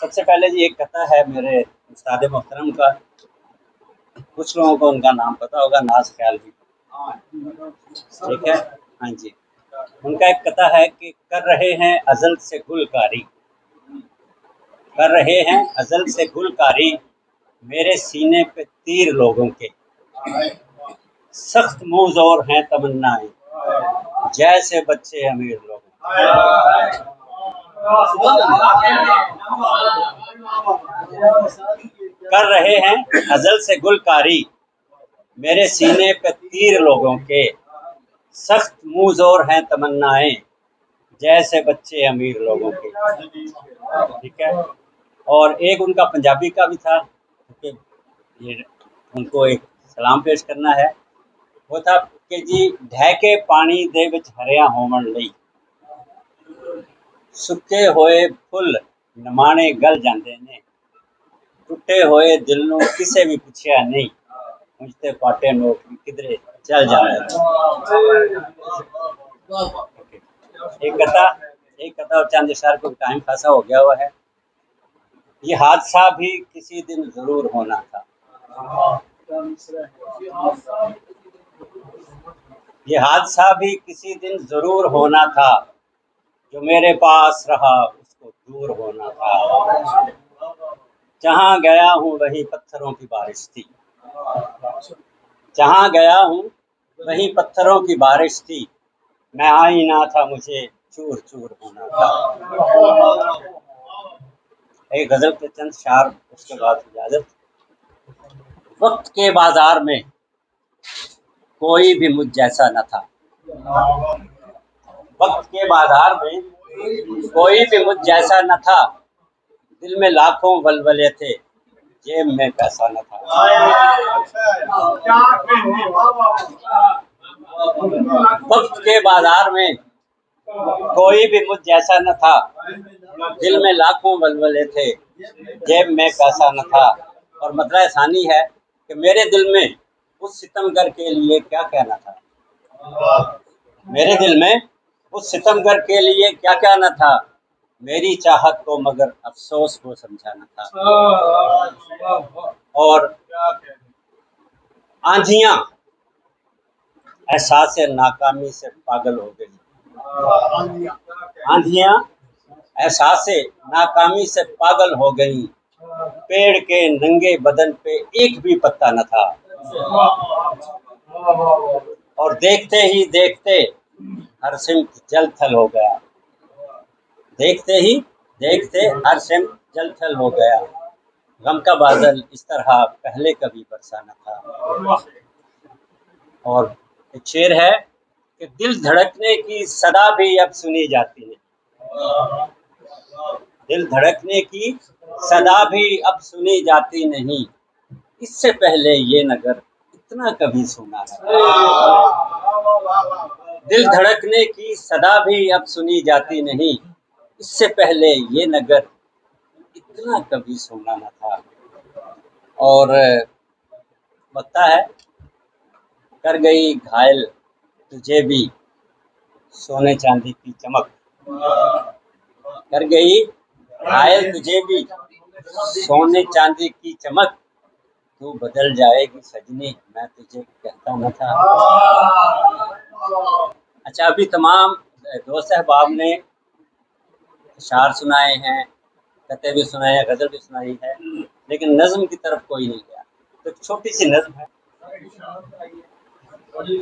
सबसे पहले जी एक कथा है मेरे उस्ताद मोहतरम का। कुछ लोगों को उनका नाम पता होगा, नाज ख्याल भी। ठीक है, हाँ जी। उनका एक कथा है कि कर रहे हैं अजल से गुलकारी, कर रहे हैं अजल से गुलकारी, मेरे सीने पे तीर लोगों के, सख्त मुंह जोर हैं तमन्नाएं, जैसे बच्चे अमीर लोग। कर रहे हैं अजल से गुलकारी, मेरे सीने पे तीर लोगों के, सख्त मुंह जोर हैं तमन्नाएं, जैसे बच्चे अमीर लोगों के। ठीक है। और एक उनका पंजाबी का भी था, क्योंकि ये उनको एक सलाम पेश करना है। वो था कि जी ढहके पानी दे विच हरिया होवन लई, सुके होए फुल नमाणे गल जांदे ने, टुटे होए दिल नूं किसे भी पुछया नहीं, मुझते पाटे नोट किधरे चल जाने। एक कथा और चंद इशार को टाइम खासा हो गया हुआ है। ये हादसा भी किसी दिन जरूर होना था, ये हादसा भी किसी दिन जरूर होना था, जो मेरे पास रहा उसको दूर होना था। जहाँ गया हूँ वही पत्थरों की बारिश थी, जहाँ गया हूँ वही पत्थरों की बारिश थी, मैं आई ना था मुझे चूर चूर होना था। एक गजल के चंद शार, उसके बाद इजाजत। वक्त के बाजार में कोई भी मुझ जैसा न था, वक्त के बाजार में कोई भी मुझ जैसा न था, दिल में लाखों वलवले थे, जेब में पैसा न था। वक्त के बाजार में कोई भी मुझ जैसा न था, दिल में लाखों वलवले थे, जेब में पैसा न था। और मतलब आसानी है कि मेरे दिल में उस सितमगर के लिए क्या कहना था, मेरे दिल में उस सितमगर के लिए क्या कहना था, मेरी चाहत को मगर अफसोस को समझाना था। और आंधियां एहसास नाकामी से पागल हो गई, आंधियां एहसास नाकामी से पागल हो गई, पेड़ के नंगे बदन पे एक भी पत्ता न था। और देखते ही देखते हर सिमत जल थल हो गया, देखते ही देखते हर सिमत जल थल हो गया, गम का बादल इस तरह पहले कभी बरसा न था। और एक शेर है कि दिल धड़कने की सदा भी अब सुनी जाती है, दिल धड़कने की सदा भी अब सुनी जाती नहीं, इससे पहले ये नगर इतना कभी सुना था। दिल धड़कने की सदा भी अब सुनी जाती नहीं, इससे पहले ये नगर इतना कभी सुना न था। और लगता है कर गई घायल तुझे भी सोने चांदी की चमक, कर गई घायल तुझे भी सोने चांदी की चमक, तू बदल जाएगी सजनी मैं तुझे कहता न था। अच्छा, अभी तमाम दोस्त अहबाब ने अशार सुनाए हैं, कते भी सुनाए हैं, गज़ल भी सुनाई है, लेकिन नज़्म की तरफ कोई नहीं गया। तो एक छोटी सी नज़्म है जी।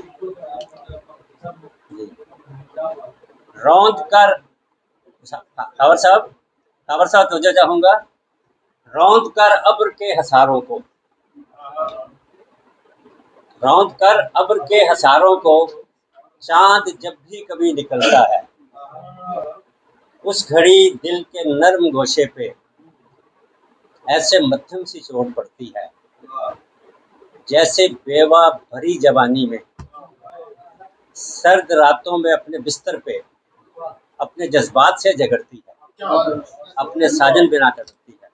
रौंद कर खबर साहब तुझे चाहूंगा, रौंद कर अब्र के हसारों को, रौंद कर अब्र के हसारों को, चांद जब भी कभी निकलता है, उस घड़ी दिल के नर्म गोशे पे ऐसे मध्यम सी चोट पड़ती है, जैसे बेवा भरी जवानी में सर्द रातों में अपने बिस्तर पे अपने जज्बात से झगड़ती है, अपने साजन बिना करती है।